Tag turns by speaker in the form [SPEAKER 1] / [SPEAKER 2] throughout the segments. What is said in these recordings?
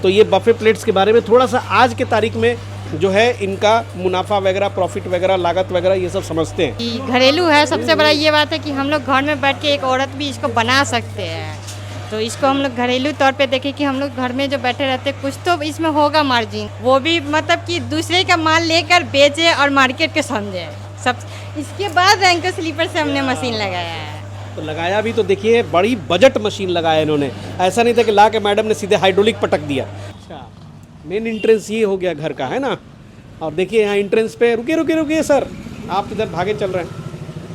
[SPEAKER 1] तो ये buffet plates के बारे में थोड़ा सा आज के तारीख में जो है इनका मुनाफा वगैरह, प्रॉफिट वगैरह, लागत वगैरह ये सब समझते हैं।
[SPEAKER 2] कि घरेलू है, सबसे बड़ा ये बात है कि हम लोग घर में बैठ के एक औरत भी इसको बना सकते हैं। तो इसको हम लोग घरेलू तौर पे देखें कि हम लोग घर में जो बैठे रहते हैं कुछ तो इसमें होगा मार्जिन, वो भी मतलब कि दूसरे का माल लेकर बेचे और मार्केट के समझे सब। इसके बाद रैंको स्लीपर से हमने मशीन लगाया है।
[SPEAKER 1] तो लगाया भी तो देखिए बड़ी बजट मशीन लगाया इन्होंने, ऐसा नहीं था कि ला के मैडम ने सीधे हाइड्रोलिक पटक दिया। अच्छा, मेन एंट्रेंस ये हो गया घर का, है ना। और देखिए यहाँ एंट्रेंस पे रुकिए सर, आप इधर भागे चल रहे हैं।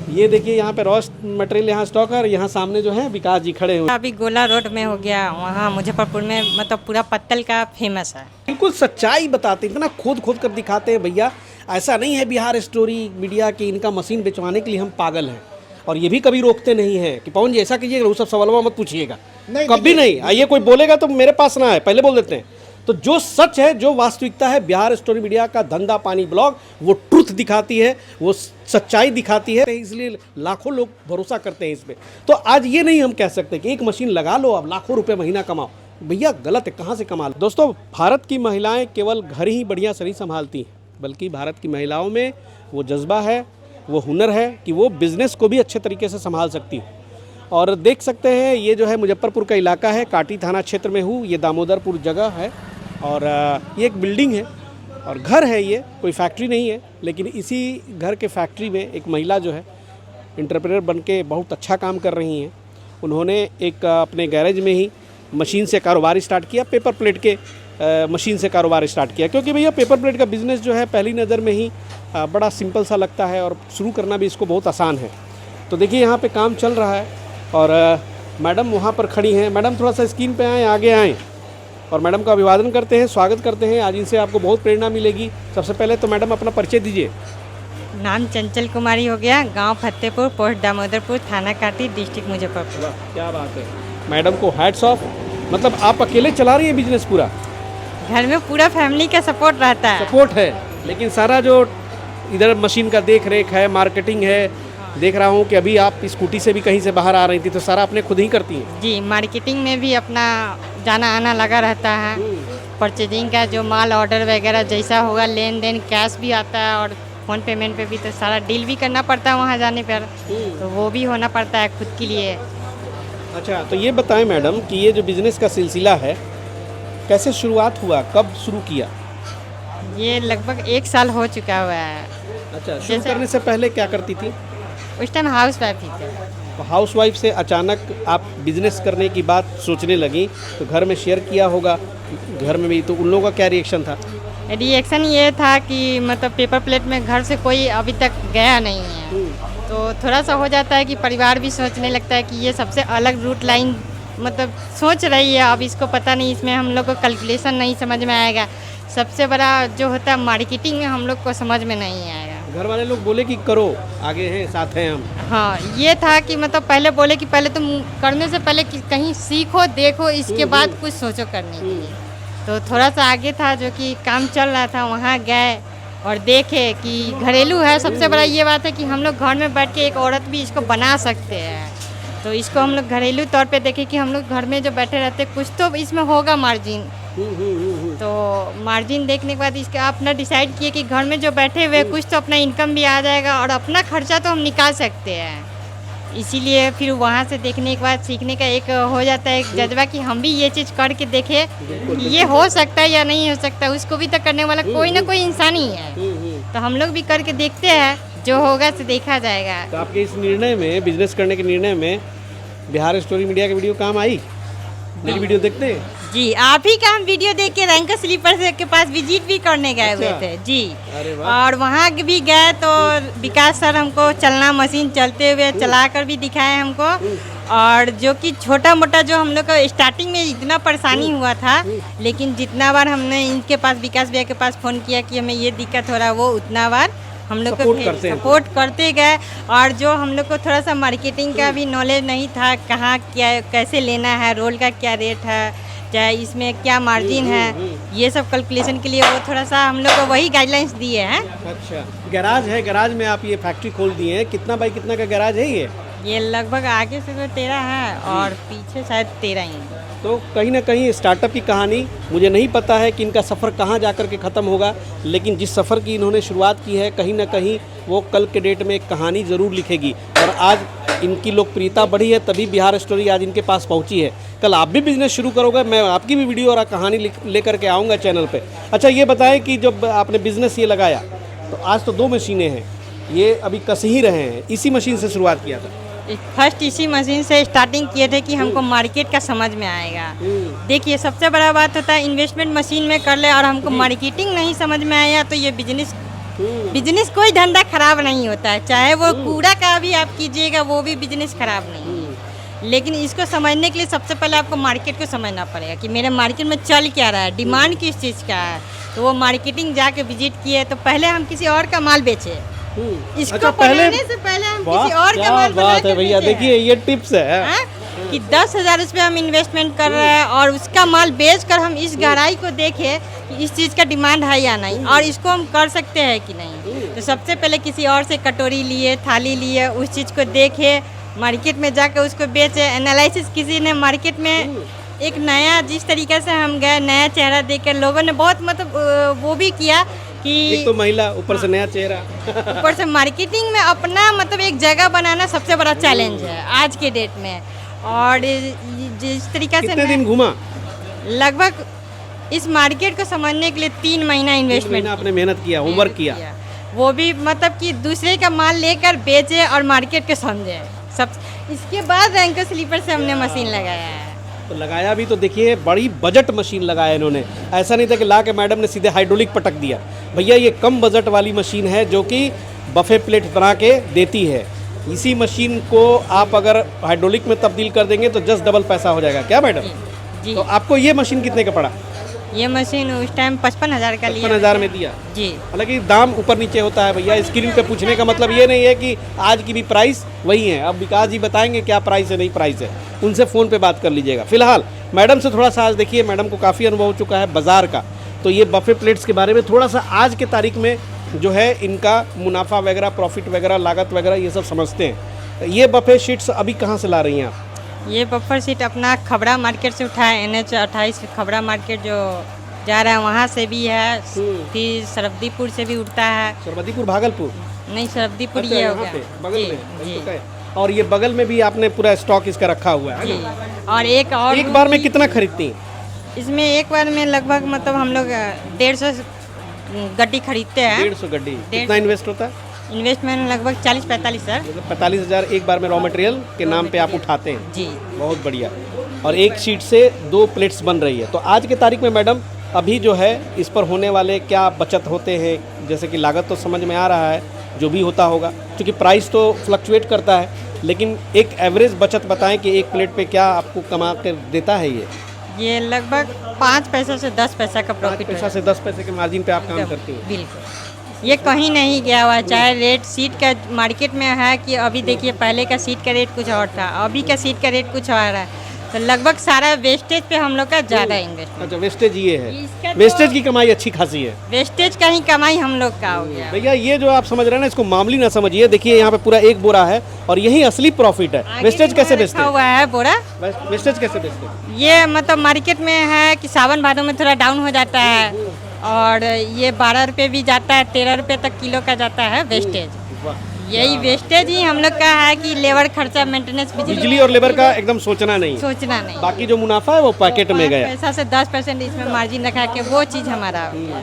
[SPEAKER 1] ये देखिए यहाँ पे रॉ मटेरियल यहाँ स्टॉक है और यहाँ सामने जो है विकास जी खड़े हुए।
[SPEAKER 2] अभी गोला रोड में हो गया, वहाँ मुजफ्फरपुर में मतलब पूरा पत्तल का फेमस है।
[SPEAKER 1] बिल्कुल सच्चाई बताते हैं, इतना खोद खोद कर दिखाते हैं भैया। ऐसा नहीं है बिहार स्टोरी मीडिया की इनका मशीन बेचवाने के लिए हम पागल हैं, और ये भी कभी रोकते नहीं हैं कि पवन जी ऐसा कीजिएगा, वो सब सवालों मत पूछिएगा, कभी नहीं। आइए कोई बोलेगा तो मेरे पास ना है, पहले बोल देते हैं। तो जो सच है, जो वास्तविकता है, बिहार स्टोरी मीडिया का धंधा पानी ब्लॉग वो ट्रुथ दिखाती है, वो सच्चाई दिखाती है, इसलिए लाखों लोग भरोसा करते हैं इस पे। तो आज ये नहीं हम कह सकते कि एक मशीन लगा लो अब लाखों रुपए महीना कमाओ, भैया गलत है, कहाँ से कमा लो। दोस्तों, भारत की महिलाएं केवल घर ही बढ़िया से नहीं संभालती हैं, बल्कि भारत की महिलाओं में वो जज्बा है, वो हुनर है कि वो बिज़नेस को भी अच्छे तरीके से संभाल सकती है। और देख सकते हैं ये जो है मुजफ्फरपुर का इलाका है, काटी थाना क्षेत्र में हूँ, ये दामोदरपुर जगह है, और ये एक बिल्डिंग है और घर है, ये कोई फैक्ट्री नहीं है। लेकिन इसी घर के फैक्ट्री में एक महिला जो है एंटरप्रेन्योर बन के बहुत अच्छा काम कर रही हैं। उन्होंने एक अपने गैरेज में ही मशीन से कारोबार स्टार्ट किया, पेपर प्लेट के मशीन से कारोबार स्टार्ट किया, क्योंकि भैया पेपर प्लेट का बिज़नेस जो है पहली नज़र में ही बड़ा सिंपल सा लगता है और शुरू करना भी इसको बहुत आसान है। तो देखिए यहाँ पे काम चल रहा है और मैडम वहाँ पर खड़ी हैं। मैडम थोड़ा सा स्क्रीन पे आएँ, आगे आएँ, और मैडम का अभिवादन करते हैं, स्वागत करते हैं। आज इनसे आपको बहुत प्रेरणा मिलेगी। सबसे पहले तो मैडम अपना परिचय दीजिए।
[SPEAKER 2] नाम चंचल कुमारी हो गया, गांव फतेहपुर, पोस्ट दामोदरपुर, थाना काटी, डिस्ट्रिक्ट मुजफ्फरपुर।
[SPEAKER 1] क्या बात है, मैडम को हैट्स ऑफ। मतलब आप अकेले चला रही है बिजनेस पूरा?
[SPEAKER 2] घर में पूरा फैमिली का सपोर्ट रहता है।
[SPEAKER 1] सपोर्ट है, लेकिन सारा जो इधर मशीन का देख रेख है, मार्केटिंग है, देख रहा हूँ कि अभी आप स्कूटी से भी कहीं से बाहर आ रही थी, तो सारा अपने खुद ही करती हैं?
[SPEAKER 2] जी, मार्केटिंग में भी अपना जाना आना लगा रहता है। परचेजिंग का जो माल ऑर्डर वगैरह जैसा होगा, लेन देन कैश भी आता है और फ़ोन पेमेंट पे भी, तो सारा डील भी करना पड़ता है वहाँ जाने पर, तो वो भी होना पड़ता है खुद के लिए।
[SPEAKER 1] अच्छा, तो ये बताएं मैडम कि ये जो बिज़नेस का सिलसिला है कैसे शुरुआत हुआ, कब शुरू किया?
[SPEAKER 2] ये लगभग 1 साल हो चुका हुआ है।
[SPEAKER 1] अच्छा, शुरू करने से पहले क्या करती थी?
[SPEAKER 2] उस टाइम हाउस वाइफ ही थे।
[SPEAKER 1] तो हाउस वाइफ से अचानक आप बिजनेस करने की बात सोचने लगी, तो घर में शेयर किया होगा, घर में भी, तो उन लोगों का क्या रिएक्शन था?
[SPEAKER 2] रिएक्शन ये था कि मतलब पेपर प्लेट में घर से कोई अभी तक गया नहीं है, तो थोड़ा सा हो जाता है कि परिवार भी सोचने लगता है कि ये सबसे अलग रूट लाइन मतलब सोच रही है। अब इसको पता नहीं, इसमें हम लोग को कैलकुलेशन नहीं समझ में आएगा। सबसे बड़ा जो होता है मार्केटिंग में हम लोग को समझ में नहीं आएगा।
[SPEAKER 1] घर वाले लोग बोले कि करो, आगे हैं, साथ हैं हम।
[SPEAKER 2] हाँ, ये था कि मतलब पहले बोले कि पहले तुम करने से पहले कि कहीं सीखो, देखो, इसके बाद कुछ सोचो करने के लिए। तो थोड़ा सा आगे था, जो कि काम चल रहा था, वहाँ गए और देखे कि घरेलू है। सबसे बड़ा ये बात है कि हम लोग घर में बैठ के एक औरत भी इसको बना सकते हैं। तो इसको हम लोग घरेलू तौर पे देखें कि हम लोग घर में जो बैठे रहते हैं कुछ तो इसमें होगा मार्जिन। तो मार्जिन देखने के बाद इसका अपना डिसाइड किए कि घर में जो बैठे हुए कुछ तो अपना इनकम भी आ जाएगा और अपना खर्चा तो हम निकाल सकते हैं। इसीलिए फिर वहाँ से देखने के बाद सीखने का एक हो जाता है एक जज्बा कि हम भी ये चीज़ करके देखें कि ये हो सकता है या नहीं हो सकता। उसको भी तो करने वाला कोई ना कोई इंसान ही है, तो हम लोग भी करके देखते हैं, जो होगा तो देखा जाएगा।
[SPEAKER 1] तो आपके इस निर्णय में, बिजनेस करने के निर्णय में, बिहार स्टोरी मीडिया की वीडियो काम आई? मेरी वीडियो देखते हैं?
[SPEAKER 2] जी, आप ही का हम वीडियो देख के रैंको स्लीपर से के पास विजिट भी करने गए हुए थे जी।
[SPEAKER 1] अरे वाह।
[SPEAKER 2] और वहाँ भी गए तो विकास सर हमको चलना मशीन चलते हुए चला कर भी दिखाए हमको। और जो कि छोटा मोटा जो हम लोग को स्टार्टिंग में इतना परेशानी हुआ था, लेकिन जितना बार हमने इनके पास, विकास भैया के पास फ़ोन किया कि हमें ये दिक्कत हो रहा है, वो उतना बार हम लोग को सपोर्ट करते गए। और जो हम लोग को थोड़ा सा मार्केटिंग का भी नॉलेज नहीं था, कहाँ क्या कैसे लेना है, रोल का क्या रेट है, चाहे इसमें क्या मार्जिन है, ये सब कैलकुलेशन के लिए वो थोड़ा सा हम लोग को वही गाइडलाइंस दिए हैं।
[SPEAKER 1] अच्छा, गैराज है, गैराज में आप ये फैक्ट्री खोल दिए हैं, कितना बाई कितना का गैराज है ये?
[SPEAKER 2] ये लगभग आगे से तो 13 है और पीछे शायद 13 ही है।
[SPEAKER 1] तो कहीं ना कहीं स्टार्टअप की कहानी, मुझे नहीं पता है कि इनका सफ़र कहाँ जा कर के ख़त्म होगा, लेकिन जिस सफ़र की इन्होंने शुरुआत की है कहीं ना कहीं वो कल के डेट में एक कहानी ज़रूर लिखेगी। और आज इनकी लोकप्रियता बढ़ी है तभी बिहार स्टोरी आज इनके पास पहुंची है। कल आप भी बिजनेस शुरू करोगे, मैं आपकी भी वीडियो और कहानी लेकर के आऊँगा चैनल पर। अच्छा ये बताएं कि जब आपने बिज़नेस ये लगाया तो आज तो 2 मशीनें हैं, ये अभी कस ही रहे हैं, इसी मशीन से शुरुआत किया था?
[SPEAKER 2] फर्स्ट इसी मशीन से स्टार्टिंग किए थे कि हमको मार्केट का समझ में आएगा। देखिए सबसे बड़ा बात होता है इन्वेस्टमेंट मशीन में कर ले और हमको मार्केटिंग नहीं समझ में आया तो ये बिजनेस कोई धंधा खराब नहीं होता है, चाहे वो कूड़ा का भी आप कीजिएगा वो भी बिजनेस खराब नहीं है। लेकिन इसको समझने के लिए सबसे पहले आपको मार्केट को समझना पड़ेगा कि मेरे मार्केट में चल क्या रहा है, डिमांड किस चीज़ का है। तो वो मार्केटिंग जाके विजिट किए तो पहले हम किसी और का माल बेचे, इसको
[SPEAKER 1] अच्छा,
[SPEAKER 2] बनाने से पहले हम किसी और का माल बना
[SPEAKER 1] बात
[SPEAKER 2] के
[SPEAKER 1] है भैया,
[SPEAKER 2] बेचे।
[SPEAKER 1] देखिए ये टिप्स है।
[SPEAKER 2] हाँ? कि 10,000 रुपये हम इन्वेस्टमेंट कर रहे हैं और उसका माल बेचकर हम इस गहराई को देखें कि इस चीज़ का डिमांड है या नहीं और इसको हम कर सकते हैं कि नहीं। तो सबसे पहले किसी और से कटोरी लिए, थाली लिए, उस चीज़ को देखे, मार्केट में जाकर उसको बेचे, एनालिसिस किसी ने मार्केट में एक नया, जिस तरीके से हम गए नया चेहरा देखकर लोगों ने बहुत मतलब वो भी किया कि
[SPEAKER 1] एक तो महिला, ऊपर से नया चेहरा,
[SPEAKER 2] ऊपर से मार्केटिंग में अपना मतलब एक जगह बनाना सबसे बड़ा चैलेंज है आज के डेट में। और जिस तरीके से
[SPEAKER 1] कितने दिन घूमा?
[SPEAKER 2] लगभग इस मार्केट को समझने के लिए 3 महीना इन्वेस्टमेंट
[SPEAKER 1] आपने मेहनत किया, होमवर्क किया,
[SPEAKER 2] वो भी मतलब कि दूसरे का माल लेकर बेचे और मार्केट को समझे सब। इसके बाद रैंको स्लीपर से हमने मशीन लगाया है।
[SPEAKER 1] तो लगाया भी तो देखिए बड़ी बजट मशीन लगाया इन्होंने, ऐसा नहीं था कि ला के मैडम ने सीधे हाइड्रोलिक पटक दिया। भैया ये कम बजट वाली मशीन है जो कि बफे प्लेट बना के देती है। इसी मशीन को आप अगर हाइड्रोलिक में तब्दील कर देंगे तो जस्ट डबल पैसा हो जाएगा, क्या मैडम?
[SPEAKER 2] जी।
[SPEAKER 1] तो आपको ये मशीन कितने का पड़ा?
[SPEAKER 2] ये मशीन उस टाइम 55,000 का लिया।
[SPEAKER 1] 55,000 में दिया
[SPEAKER 2] जी।
[SPEAKER 1] हालांकि दाम ऊपर नीचे होता है भैया, स्क्रीन पे पूछने का मतलब ये नहीं है कि आज की भी प्राइस वही है। अब विकास जी बताएंगे क्या प्राइस है, नहीं प्राइस है, उनसे फ़ोन पे बात कर लीजिएगा। फिलहाल मैडम से थोड़ा सा आज देखिए, मैडम को काफ़ी अनुभव हो चुका है बाज़ार का, तो ये बफे प्लेट्स के बारे में थोड़ा सा आज के तारीख में जो है इनका मुनाफा वगैरह, प्रॉफिट वगैरह, लागत वगैरह ये सब समझते हैं। ये बफे शीट्स अभी कहाँ से ला रही हैं आप?
[SPEAKER 2] ये बफर सीट अपना खबड़ा मार्केट से उठाए, NH 28 खबड़ा मार्केट जो जा रहा है वहाँ से भी है, फिर सरब्दीपुर से भी उठता है।
[SPEAKER 1] सरबदीपुर भागलपुर?
[SPEAKER 2] नहीं, सरब्दीपुर
[SPEAKER 1] अच्छा,
[SPEAKER 2] ये हो
[SPEAKER 1] यहाँ
[SPEAKER 2] गया
[SPEAKER 1] पे बगल में
[SPEAKER 2] जी।
[SPEAKER 1] तो है। और ये बगल में भी आपने पूरा स्टॉक इसका रखा हुआ है
[SPEAKER 2] जी।
[SPEAKER 1] ना?
[SPEAKER 2] और
[SPEAKER 1] एक बार में कितना खरीदती हैं?
[SPEAKER 2] इसमें एक बार में लगभग मतलब हम लोग 150 गड्डी खरीदते हैं।
[SPEAKER 1] 150 गड्डी? कितना इन्वेस्ट होता है?
[SPEAKER 2] इन्वेस्टमेंट लगभग 40-45 सर।
[SPEAKER 1] मतलब 45,000 एक बार में रॉ मटेरियल के नाम पे आप उठाते हैं?
[SPEAKER 2] जी।
[SPEAKER 1] बहुत बढ़िया। और एक शीट से 2 प्लेट्स बन रही है। तो आज के तारीख में मैडम अभी जो है इस पर होने वाले क्या बचत होते हैं? जैसे कि लागत तो समझ में आ रहा है जो भी होता होगा, क्योंकि प्राइस तो फ्लक्चुएट करता है, लेकिन एक एवरेज बचत बताएं कि एक प्लेट पे क्या आपको कमा कर देता है
[SPEAKER 2] ये लगभग 5 पैसे से 10 पैसा का
[SPEAKER 1] 5
[SPEAKER 2] प्रॉफिट
[SPEAKER 1] पैसा से 10 पैसे के मार्जिन पे आप काम करती हैं?
[SPEAKER 2] बिल्कुल। ये कहीं नहीं गया हुआ, चाहे रेट सीट का मार्केट में है कि अभी देखिए पहले का सीट का रेट कुछ और था, अभी का सीट का रेट कुछ और है, तो लगभग सारा वेस्टेज पे हम लोग का ज़्यादा इन्वेस्टमेंट।
[SPEAKER 1] अच्छा, वेस्टेज ये
[SPEAKER 2] इसका
[SPEAKER 1] है,
[SPEAKER 2] तो-
[SPEAKER 1] वेस्टेज की कमाई अच्छी खासी है।
[SPEAKER 2] वेस्टेज का ही कमाई हम लोग का हो गया।
[SPEAKER 1] भैया ये जो आप समझ रहे हैं ना, इसको मामूली ना समझिए। देखिए यहाँ पे पूरा एक बोरा है और यही असली प्रॉफिट है।
[SPEAKER 2] आगे
[SPEAKER 1] वेस्टेज
[SPEAKER 2] भी
[SPEAKER 1] कैसे
[SPEAKER 2] रखा
[SPEAKER 1] बेचते हैं?
[SPEAKER 2] हुआ है बोरा।
[SPEAKER 1] वेस्टेज कैसे बेचते हैं?
[SPEAKER 2] ये मतलब मार्केट में है कि सावन भादों में थोड़ा डाउन हो जाता है और ये 12 रुपये भी जाता है, 13 रुपये तक किलो का जाता है वेस्टेज।
[SPEAKER 1] वाह।
[SPEAKER 2] यही वेस्टेज ही हम लोग का है कि लेबर खर्चा, मेंटेनेंस,
[SPEAKER 1] बिजली और लेबर का एकदम सोचना नहीं,
[SPEAKER 2] सोचना नहीं।
[SPEAKER 1] बाकी जो मुनाफा है वो पैकेट में
[SPEAKER 2] 5
[SPEAKER 1] गया।
[SPEAKER 2] पैसा से 10% इसमें मार्जिन रखा के वो चीज़ हमारा हो गया।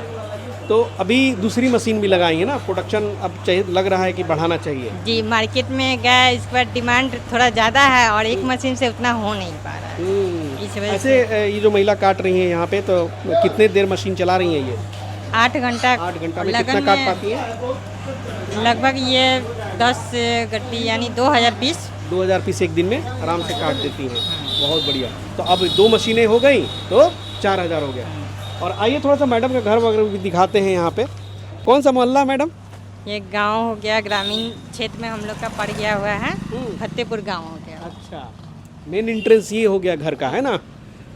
[SPEAKER 1] तो अभी दूसरी मशीन भी लगाई है ना, प्रोडक्शन अब चाहिए, लग रहा है कि बढ़ाना चाहिए।
[SPEAKER 2] जी, मार्केट में गए, इस पर डिमांड थोड़ा ज़्यादा है और एक मशीन से उतना हो नहीं पा रहा है। इस वजह
[SPEAKER 1] ऐसे ये जो महिला काट रही है यहाँ पे, तो कितने देर मशीन चला रही है ये?
[SPEAKER 2] 8 घंटा।
[SPEAKER 1] 8 घंटा में
[SPEAKER 2] लगन
[SPEAKER 1] कितना काट पाती है?
[SPEAKER 2] लगभग ये 10 गड्डी यानी 2000 पीस।
[SPEAKER 1] 2000 पीस एक दिन में आराम से काट देती हैं। बहुत बढ़िया। तो अब 2 मशीनें हो गई तो 4000 हो गया। और आइए थोड़ा सा मैडम का घर वगैरह भी दिखाते हैं यहाँ पे। कौन सा मोहल्ला मैडम?
[SPEAKER 2] ये गांव हो गया, ग्रामीण क्षेत्र में हम लोग का पड़ गया हुआ है, फतेहपुर गांव हो गया।
[SPEAKER 1] अच्छा, मेन एंट्रेंस ये हो गया घर का, है ना?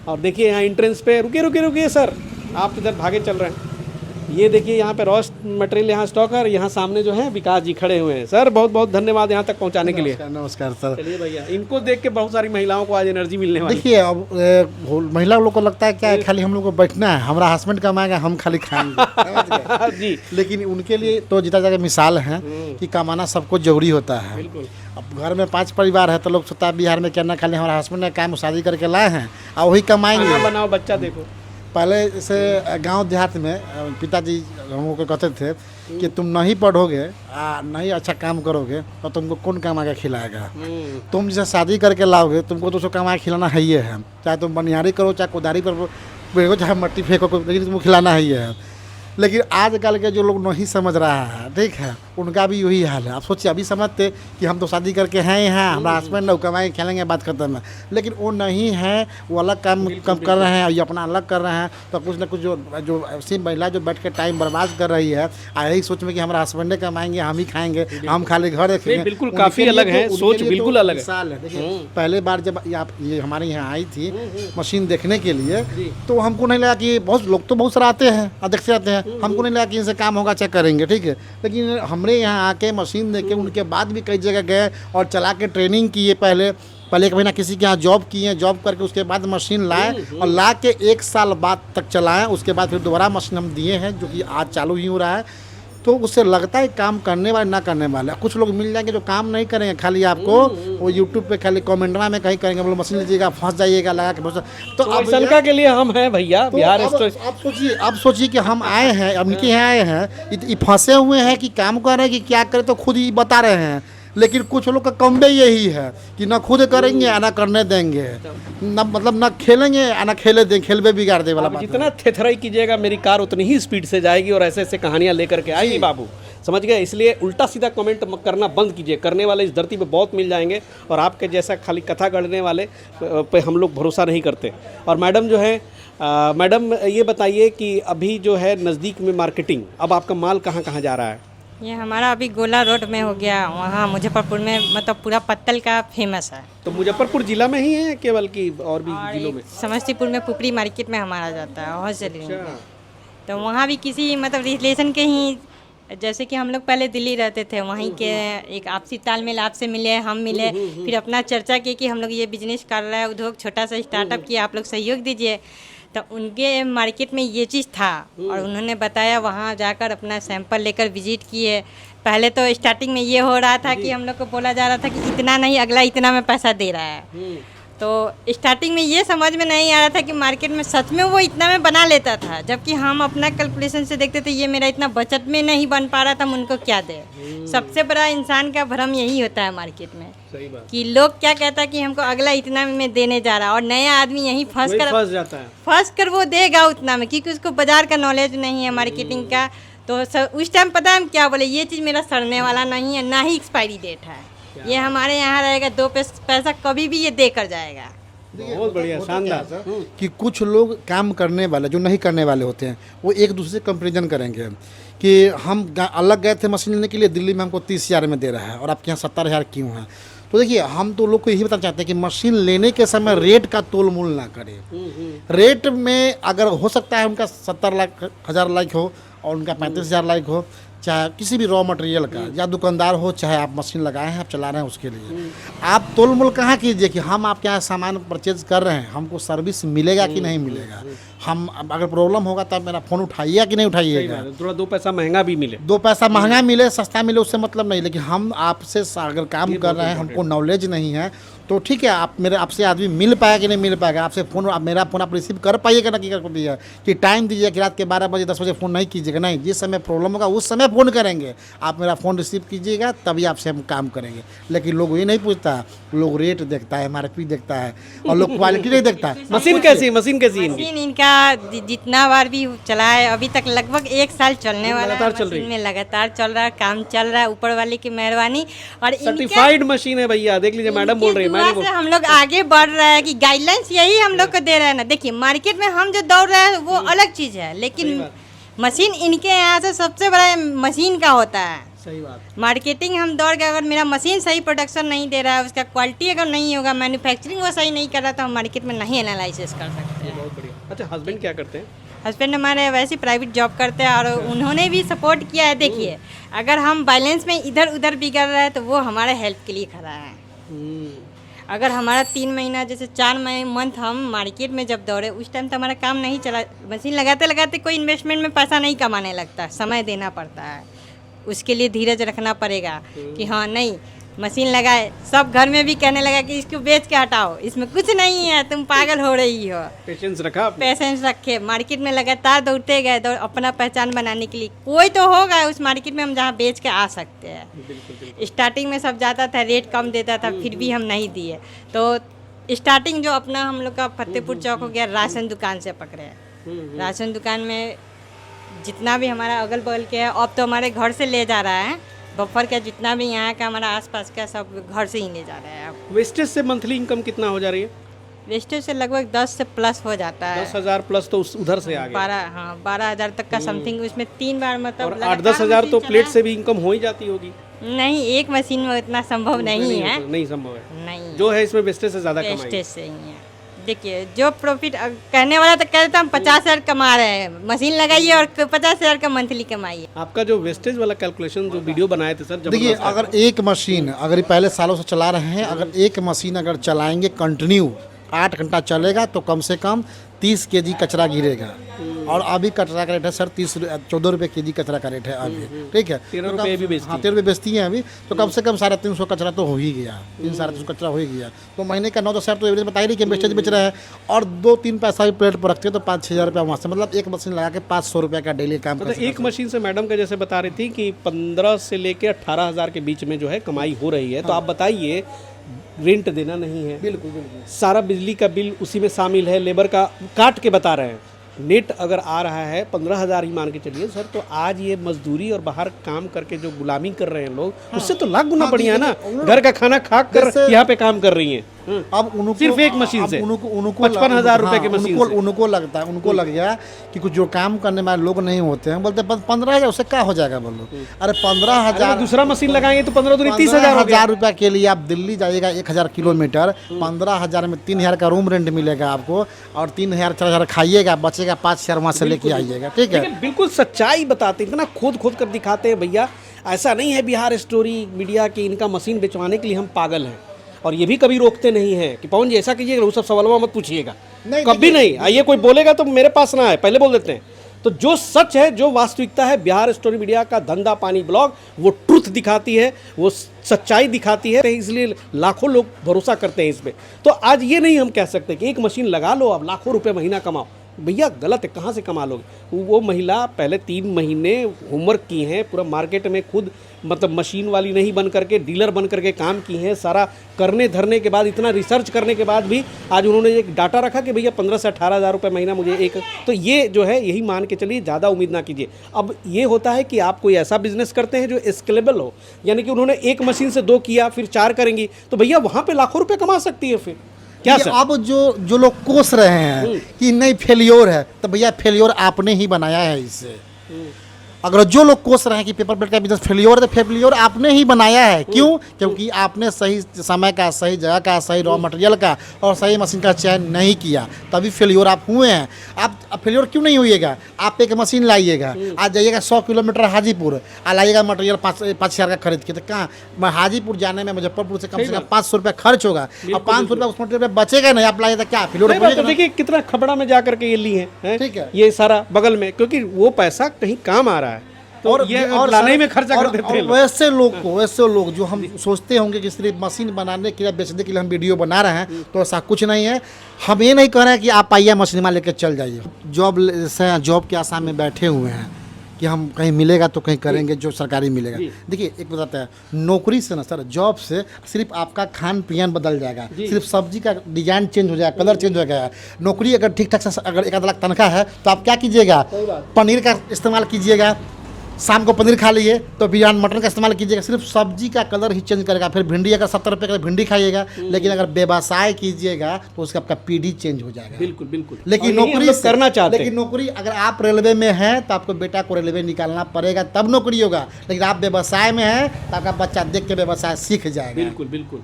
[SPEAKER 1] और देखिए यहाँ एंट्रेंस पे, रुकिए रुकिए रुकिए सर, आप इधर भागे चल रहे हैं। ये देखिए यहाँ पे रॉ मटेरियल यहाँ स्टॉक है और यहाँ सामने जो है विकास जी खड़े हुए हैं। सर बहुत बहुत धन्यवाद यहाँ तक पहुँचाने के लिए।
[SPEAKER 3] नमस्कार सर।
[SPEAKER 1] चलिए भैया, इनको देख के बहुत सारी महिलाओं को आज एनर्जी मिलने वाली
[SPEAKER 3] देखिए अब महिला लोग को लगता है क्या है, खाली हम लोग को बैठना है, हमारा हस्बैंड कमाएगा, हम खाली खाएंगे, समझ गए?
[SPEAKER 1] जी
[SPEAKER 3] लेकिन उनके लिए तो जितना जगह मिसाल है कि कमाना सबको जरूरी होता है।
[SPEAKER 1] बिल्कुल।
[SPEAKER 3] अब घर में 5 परिवार है तो लोग सोचता है बिहार में क्या ना, खाली हमारा हस्बैंड ने काम शादी करके लाए हैं और वही कमाएंगे।
[SPEAKER 1] खाना बनाओ बच्चा देखो।
[SPEAKER 3] पहले जैसे गांव देहात में पिताजी हम लोग को कहते थे कि तुम नहीं पढ़ोगे, नहीं अच्छा काम करोगे तो तुमको कौन कमा के खिलाएगा। तुम जैसे शादी करके लाओगे तुमको तो उसको कमा के खिलाना है ही है, चाहे तुम बनियारी करो, चाहे कोदारी पर फेंको, चाहे मट्टी फेंको, लेकिन तुमको खिलाना है ही है। लेकिन आजकल के जो लोग नहीं समझ रहा है, ठीक है, उनका भी यही हाल है। आप सोचिए, अभी समझते कि हम तो शादी करके हैं यहाँ, हमारा हस्बैंड कमाएंगे खेलेंगे, बात खत्म है। लेकिन वो नहीं है, वो अलग काम कर रहे हैं और ये अपना अलग कर रहे हैं। तो कुछ ना कुछ जो ऐसी महिला जो बैठ के टाइम बर्बाद कर रही है, यही सोच में कि हमारा हस्बैंड कमाएंगे, हम ही खाएंगे, हम खाली घर रखेंगे।
[SPEAKER 1] बिल्कुल काफ़ी अलग है, सोच बिल्कुल अलग है।
[SPEAKER 3] देखिए पहले बार जब ये हमारे यहाँ आई थी मशीन देखने के लिए, तो हमको नहीं लगा कि बहुत लोग तो बहुत सारे आते हैं, देखते रहते हैं, हमको नहीं लगा कि इनसे काम होगा, चेक करेंगे, ठीक है। लेकिन हमरे यहाँ आके मशीन देखे, उनके बाद भी कई जगह गए और चला के ट्रेनिंग किए। पहले 1 महीना किसी के यहाँ जॉब किए, जॉब करके उसके बाद मशीन लाए और ला के 1 साल बाद तक चलाएं। उसके बाद फिर दोबारा मशीन हम दिए हैं, जो कि आज चालू ही हो रहा है। तो उससे लगता है काम करने वाले ना करने वाले। कुछ लोग मिल जाएंगे जो काम नहीं करेंगे, खाली आपको वो यूट्यूब पे खाली कमेंटना में कहीं करेंगे, बोलो मशीन लीजिएगा, फंस जाइएगा लगा के। तो अब
[SPEAKER 1] शंका के लिए हम हैं भैया,
[SPEAKER 3] तो
[SPEAKER 1] बिहार
[SPEAKER 3] अब सोचिए कि हम आए हैं, अब इनके यहाँ आए हैं, फंसे हुए हैं कि काम कर रहे हैं कि क्या करें, तो खुद ही बता रहे हैं। लेकिन कुछ लोग का कम्बे यही है कि ना खुद करेंगे ना करने देंगे, ना मतलब ना खेलेंगे ना खेले देंगे, खेलबे बिगाड़ दे वाला बात।
[SPEAKER 1] जितना थेथराई कीजिएगा मेरी कार उतनी ही स्पीड से जाएगी और ऐसे ऐसे कहानियां लेकर के आएंगी बाबू, समझ गए। इसलिए उल्टा सीधा कमेंट करना बंद कीजिए, करने वाले इस धरती पे बहुत मिल जाएंगे और आपके जैसा खाली कथा गढ़ने वाले पे हम लोग भरोसा नहीं करते। और मैडम जो है, मैडम ये बताइए कि अभी जो है नज़दीक में मार्केटिंग, अब आपका माल कहाँ कहाँ जा रहा है?
[SPEAKER 2] ये हमारा अभी गोला रोड में हो गया, वहाँ मुजफ्फरपुर में मतलब पूरा पत्तल का फेमस है।
[SPEAKER 1] तो मुजफ्फरपुर जिला में ही है केवल कि और भी जिलों में?
[SPEAKER 2] समस्तीपुर में पुपरी मार्केट में हमारा जाता है, होलसेलिंग में। तो वहाँ भी किसी मतलब रिलेशन के ही, जैसे कि हम लोग पहले दिल्ली रहते थे, वहीं के एक आपसी तालमेल, आपसे मिले, हम मिले, फिर अपना चर्चा की कि हम लोग ये बिजनेस कर रहे हैं, उद्योग छोटा सा स्टार्टअप किया, आप लोग सहयोग दीजिए। तो उनके मार्केट में ये चीज़ था और उन्होंने बताया, वहाँ जाकर अपना सैंपल लेकर विजिट किए। पहले तो स्टार्टिंग में ये हो रहा था कि हम लोग को बोला जा रहा था कि इतना नहीं, अगला इतना में पैसा दे रहा है। तो स्टार्टिंग में ये समझ में नहीं आ रहा था कि मार्केट में सच में वो इतना में बना लेता था, जबकि हम अपना कैलकुलेशन से देखते थे ये मेरा इतना बचत में नहीं बन पा रहा था, हम उनको क्या दे। सबसे बड़ा इंसान का भ्रम यही होता है मार्केट में,
[SPEAKER 1] सही बात,
[SPEAKER 2] कि लोग क्या कहता है कि हमको अगला इतना में देने जा रहा है और नया आदमी यहीं फंस
[SPEAKER 1] जाता है,
[SPEAKER 2] फंस कर वो देगा उतना में, क्योंकि उसको बाजार का नॉलेज नहीं है मार्केटिंग का। तो उस टाइम पता है हम क्या बोले, ये चीज़ मेरा सड़ने वाला नहीं है, ना ही एक्सपायरी डेट है, ये हमारे यहाँ रहेगा, 2 पैसा कभी भी ये दे कर जाएगा।
[SPEAKER 1] बहुत बढ़िया, शानदार।
[SPEAKER 3] कि कुछ लोग काम करने वाले जो नहीं करने वाले होते हैं, वो एक दूसरे से कंपेरिजन करेंगे कि हम अलग गए थे मशीन लेने के लिए, दिल्ली में हमको 30,000 में दे रहा है और आपके यहाँ 70,000 क्यों है। तो देखिए, हम तो लोग को यही बताना चाहते हैं कि मशीन लेने के समय रेट का तोल मोल ना करें। रेट में अगर हो सकता है उनका 70,000 लाइक हो और उनका 35,000 लाइक हो, चाहे किसी भी रॉ मटेरियल का, या दुकानदार हो, चाहे आप मशीन लगाए हैं, आप चला रहे हैं, उसके लिए आप तोल मोल कहाँ कीजिए कि हम आपके यहाँ सामान परचेज कर रहे हैं, हमको सर्विस मिलेगा कि नहीं मिलेगा। हम अगर प्रॉब्लम होगा तब मेरा फ़ोन उठाइएगा कि नहीं उठाइएगा।
[SPEAKER 1] थोड़ा 2 पैसा महंगा भी मिले,
[SPEAKER 3] 2 पैसा महंगा मिले, सस्ता मिले, उससे मतलब नहीं। लेकिन हम आपसे अगर काम कर रहे हैं, हमको नॉलेज नहीं है, तो ठीक है, आप मेरे आपसे आदमी मिल पाएगा कि नहीं मिल पाएगा, आपसे फ़ोन, आप मेरा फ़ोन आप रिसीव कर पाइएगा ना कि कर पाइएगा, कि टाइम दीजिए कि रात के 12 बजे 10 बजे फ़ोन नहीं कीजिएगा, नहीं, जिस समय प्रॉब्लम होगा उस समय फ़ोन करेंगे, आप मेरा फ़ोन रिसीव कीजिएगा, तभी आपसे हम काम करेंगे। लेकिन लोग ये नहीं पूछता, लोग रेट देखता है, MRP देखता है और लोग क्वालिटी नहीं देखता है।
[SPEAKER 1] मशीन कैसी मशीन
[SPEAKER 2] इनका जितना बार भी चला है अभी तक, लगभग 1 साल चलने वाला है, मशीन में लगातार चल रहा है, काम चल रहा है, ऊपर वाले की मेहरबानी। और
[SPEAKER 1] सर्टिफाइड मशीन है भैया, देख लीजिए, मैडम बोल रही है,
[SPEAKER 2] से हम लोग आगे बढ़ रहे हैं कि गाइडलाइंस यही हम लोग को दे रहे हैं ना। देखिए, मार्केट में हम जो दौड़ रहे हैं वो अलग चीज़ है, लेकिन मशीन इनके यहाँ से सबसे बड़ा मशीन का होता है।
[SPEAKER 1] सही बात।
[SPEAKER 2] मार्केटिंग हम दौड़ के, अगर मेरा मशीन सही प्रोडक्शन नहीं दे रहा है, उसका क्वालिटी अगर नहीं होगा, मैन्युफैक्चरिंग वो सही नहीं कर रहा, तो हम मार्केट में नहीं एनालिसिस कर सकते हैं।
[SPEAKER 1] बहुत बढ़िया। अच्छा, हस्बैंड क्या करते हैं?
[SPEAKER 2] हस्बैंड हमारे वैसे प्राइवेट जॉब करते हैं और उन्होंने भी सपोर्ट किया है। देखिए अगर हम बैलेंस में इधर उधर बिगड़ रहे हैं तो वो हमारे हेल्प के लिए खड़ा है। अगर हमारा 3 महीना जैसे 4 मंथ हम मार्केट में जब दौड़े उस टाइम तो हमारा काम नहीं चला। मशीन लगाते लगाते कोई इन्वेस्टमेंट में पैसा नहीं कमाने लगता, समय देना पड़ता है, उसके लिए धीरज रखना पड़ेगा कि हाँ नहीं मशीन लगाए। सब घर में भी कहने लगा कि इसको बेच के हटाओ, इसमें कुछ नहीं है, तुम पागल हो रही हो।
[SPEAKER 1] पेशेंस रखा आपने?
[SPEAKER 2] पेशेंस रखे, मार्केट में लगातार दौड़ते गए, अपना पहचान बनाने के लिए। कोई तो होगा उस मार्केट में हम जहाँ बेच के आ सकते हैं। स्टार्टिंग में सब जाता था, रेट कम देता था, फिर भी हम नहीं दिए। तो स्टार्टिंग जो अपना हम लोग का फतेहपुर चौक हो गया, राशन दुकान से पकड़े। राशन दुकान में जितना भी हमारा अगल बगल के है, अब तो हमारे घर से ले जा रहा है। बफर का जितना भी यहाँ का हमारा आसपास का सब घर से ही ले जा रहा है। अब
[SPEAKER 1] वेस्टेज से मंथली इनकम कितना हो जा रही है?
[SPEAKER 2] वेस्टेज से लगभग 10 से प्लस हो जाता है।
[SPEAKER 1] 10,000 प्लस तो उधर से आ गया।
[SPEAKER 2] 12,000 तक का समथिंग। उसमें 3 बार मतलब
[SPEAKER 1] 8-10 हज़ार तो प्लेट से भी इनकम हो ही जाती होगी।
[SPEAKER 2] नहीं, एक मशीन में इतना संभव नहीं है।
[SPEAKER 1] नहीं संभव है।
[SPEAKER 2] नहीं,
[SPEAKER 1] जो है इसमें वेस्टेज से ज़्यादा कमाई।
[SPEAKER 2] वेस्टेज से ही है। देखिए जो प्रॉफिट कहने वाला तो कहता हम 50,000 कमा रहे हैं, मशीन लगाइए और 50,000 का मंथली कमाइए।
[SPEAKER 1] आपका जो वेस्टेज वाला कैलकुलेशन जो वीडियो बनाए थे सर,
[SPEAKER 3] देखिए अगर एक मशीन अगर ये पहले सालों से चला रहे हैं, अगर एक मशीन अगर चलाएंगे कंटिन्यू 8 घंटा चलेगा तो कम से कम 30 kg कचरा गिरेगा। और अभी कचरा का रेट है सर 14 रुपये kg कचरा का रेट है अभी, ठीक है।
[SPEAKER 1] 13 रुपये भी बेचती है।
[SPEAKER 3] हाँ 13 रुपये बेचती हैं अभी, तो कम से कम 350 कचरा तो हो ही गया, 300-350 कचरा हो ही गया। तो महीने का 9-10 हज़ार तो एवरेज बता ही रही कि वेस्टेज बेच रहे हैं। और 2-3 पैसा भी प्लेट पर रखते हैं तो 5-6 हज़ार रुपया वहाँ से, मतलब एक मशीन लगा के 500 रुपये का डेली काम
[SPEAKER 1] मतलब एक मशीन से मैडम का जैसे बता रही थी कि 15 से लेके 18,000 के बीच में जो है कमाई हो रही है। तो आप बताइए, रेंट देना नहीं है,
[SPEAKER 3] बिल्कुल बिल्कुल,
[SPEAKER 1] सारा बिजली का बिल उसी में शामिल है, लेबर का काट के बता रहे हैं। नेट अगर आ रहा है 15,000 ही मान के चलिए सर, तो आज ये मजदूरी और बाहर काम करके जो गुलामी कर रहे हैं लोग, उससे तो लाख गुना बढ़िया है ना। घर का खाना खा कर यहाँ पे काम कर रही हैं।
[SPEAKER 3] अब उनको
[SPEAKER 1] सिर्फ एक मशीन से
[SPEAKER 3] उनको
[SPEAKER 1] 55,000 रुपए की मशीन से।
[SPEAKER 3] उनको लगता है, उनको लग गया कि कुछ जो काम करने वाले लोग नहीं होते हैं, बोलते 15,000 उससे क्या हो जाएगा बोलो। अरे 15,000
[SPEAKER 1] दूसरा मशीन लगाएंगे तो 15,000
[SPEAKER 3] रुपया के लिए आप दिल्ली जाइएगा 1,000 किलोमीटर, 15,000 में 3,000 का रूम रेंट मिलेगा आपको, और 3,000-4,000 खाइएगा, बचेगा 5,000 वहाँ से लेके आइएगा, ठीक है।
[SPEAKER 1] बिल्कुल सच्चाई बताते हैं, इतना खोद कर दिखाते हैं भैया। ऐसा नहीं है बिहार स्टोरी मीडिया की इनका मशीन बेचवाने के लिए हम पागल हैं, और ये भी कभी रोकते नहीं हैं कि पवन जी ऐसा कीजिएगा, वो सब सवालों मत पूछिएगा, कभी नहीं। आइए कोई बोलेगा तो मेरे पास ना आए, पहले बोल देते हैं। तो जो सच है, जो वास्तविकता है, बिहार स्टोरी मीडिया का धंधा पानी ब्लॉग वो ट्रुथ दिखाती है, वो सच्चाई दिखाती है, इसलिए लाखों लोग भरोसा करते हैं इस पर। तो आज ये नहीं हम कह सकते कि एक मशीन लगा लो अब लाखों रुपए महीना कमाओ, भैया गलत है। कहाँ से कमा लोगे? वो महिला पहले 3 महीने होमवर्क की हैं, पूरा मार्केट में खुद मतलब मशीन वाली नहीं बन करके डीलर बन करके काम की हैं। सारा करने धरने के बाद, इतना रिसर्च करने के बाद भी आज उन्होंने एक डाटा रखा कि भैया 15 से 18,000 रुपये महीना मुझे एक। तो ये जो है यही मान के चलिए, ज़्यादा उम्मीद ना कीजिए। अब ये होता है कि आप कोई ऐसा बिजनेस करते हैं जो स्केलेबल हो, यानी कि उन्होंने एक मशीन से 2 किया, फिर 4 करेंगी, तो भैया वहाँ पर लाखों रुपये कमा सकती है फिर। क्या सर?
[SPEAKER 3] अब जो लोग कोस रहे हैं कि नहीं फेलियोर है, तो भैया फेलियोर आपने ही बनाया है इससे। अगर जो लोग कोस रहे हैं कि पेपर प्लेट का बिजनेस फेलियोर है, तो फेलियोर आपने ही बनाया है। क्यों? क्योंकि आपने सही समय का, सही जगह का, सही रॉ मटेरियल का और सही मशीन का चयन नहीं किया, तभी फेलियोर आप हुए हैं। आप फेलियोर क्यों नहीं होइएगा? आप एक मशीन लाइएगा, आज जाइएगा 100 किलोमीटर हाजीपुर, लाइएगा मटेरियल 5,000 का खरीद के, तो कहाँ हाजीपुर जाने में मुजफ्फरपुर से कम 500 रुपये खर्च होगा, और 500 रुपये उस मटेरियल बचेगा नहीं, आप लाइएगा क्या फेलियोर?
[SPEAKER 1] देखिए कितना खबड़ा में जा करके ये लिए हैं,
[SPEAKER 3] ठीक है,
[SPEAKER 1] ये सारा बगल में, क्योंकि वो पैसा कहीं काम आ रहा है। तो
[SPEAKER 3] और
[SPEAKER 1] ये
[SPEAKER 3] और
[SPEAKER 1] लाने में खर्चा कर देते हैं।
[SPEAKER 3] वैसे लोग जो हम सोचते होंगे कि सिर्फ मशीन बनाने के लिए, बेचने के लिए हम वीडियो बना रहे हैं, तो ऐसा कुछ नहीं है। हम ये नहीं कह रहे हैं कि आप आइए मशीन लेकर चल जाइए। जॉब के आशा में बैठे हुए हैं कि हम कहीं मिलेगा तो कहीं करेंगे, जो सरकारी मिलेगा। देखिए एक बताता है, नौकरी से ना सर, जॉब से सिर्फ आपका खान पियन बदल जाएगा, सिर्फ सब्जी का डिजाइन चेंज हो जाएगा, कलर चेंज हो जाएगा। नौकरी अगर ठीक ठाक से अगर 1 लाख तनख्वाह है, तो आप क्या कीजिएगा? पनीर का इस्तेमाल कीजिएगा, शाम को पनीर खा लिए, तो बिरयानी मटन का इस्तेमाल कीजिएगा। सिर्फ सब्जी का कलर ही चेंज करेगा। फिर भिंडी अगर 70 रुपये का भिंडी खाइएगा, लेकिन अगर व्यवसाय कीजिएगा तो उसका आपका पीढ़ी चेंज हो जाएगा।
[SPEAKER 1] बिल्कुल बिल्कुल।
[SPEAKER 3] लेकिन नौकरी
[SPEAKER 1] करना चाहते हैं,
[SPEAKER 3] लेकिन नौकरी अगर आप रेलवे में हैं तो आपको बेटा को रेलवे निकालना पड़ेगा, तब नौकरी होगा। लेकिन आप व्यवसाय में हैं तो आपका बच्चा देख के व्यवसाय सीख जाएगा।
[SPEAKER 1] बिल्कुल बिल्कुल।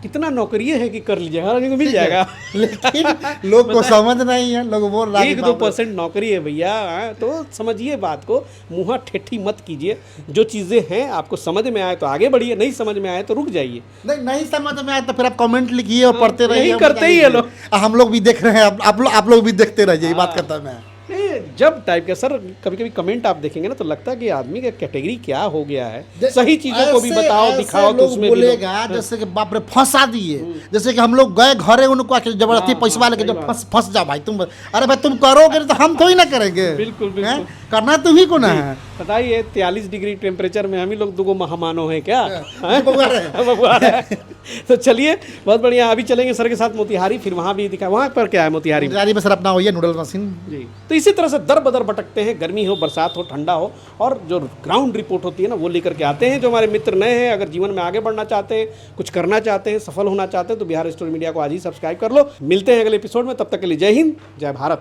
[SPEAKER 1] कितना नौकरी है कि कर लीजिएगा, हर आदमी को मिल जाएगा।
[SPEAKER 3] लेकिन लोग को समझ नहीं है, लोग बोल रहा है कि
[SPEAKER 1] 1-2% नौकरी है भैया, हाँ, तो समझिए बात को, मुँह ठेठी मत कीजिए। जो चीज़ें हैं आपको समझ में आए तो आगे बढ़िए, नहीं समझ में आए तो रुक जाइए।
[SPEAKER 3] नहीं समझ में आए तो फिर आप कमेंट लिखिए और पढ़ते रहिए,
[SPEAKER 1] यही करते ही है लोग।
[SPEAKER 3] हम लोग भी देख रहे हैं, आप लोग भी देखते रहिए, बात खत्म है।
[SPEAKER 1] जब टाइप के सर कभी कभी कमेंट आप देखेंगे ना तो लगता है कि आदमी का कैटेगरी क्या हो गया है। सही चीजों को भी बताओ, दिखाओ, तो उसमें
[SPEAKER 3] बोलेगा जैसे कि बाप रे फंसा दिए, जैसे कि हम लोग गए घरे उनको आके जबरदस्ती पैसा लेके जब फंस जाओ भाई तुम, अरे भाई तुम करोगे तो हम थोड़ी ना करेंगे।
[SPEAKER 1] बिल्कुल बिल्कुल,
[SPEAKER 3] करना तुम ही को ना है।
[SPEAKER 1] बताइए 43 डिग्री टेम्परेचर में हम ही लोग 2 महामानव हैं क्या?
[SPEAKER 3] बबुआ रहे।
[SPEAKER 1] तो चलिए बहुत बढ़िया, अभी चलेंगे सर के साथ मोतिहारी, फिर वहाँ भी दिखा, वहाँ पर क्या है मोतिहारी
[SPEAKER 3] में सर अपना वही नूडल मशीन
[SPEAKER 1] जी। तो इसी तरह से दर बदर भटकते हैं, गर्मी हो, बरसात हो, ठंडा हो, और जो ग्राउंड रिपोर्ट होती है ना वो लेकर के आते हैं। जो हमारे मित्र नए हैं, अगर जीवन में आगे बढ़ना चाहते हैं, कुछ करना चाहते हैं, सफल होना चाहते हैं, तो बिहार स्टोरी मीडिया को आज ही सब्सक्राइब कर लो। मिलते हैं अगले एपिसोड में, तब तक के लिए जय हिंद, जय भारत।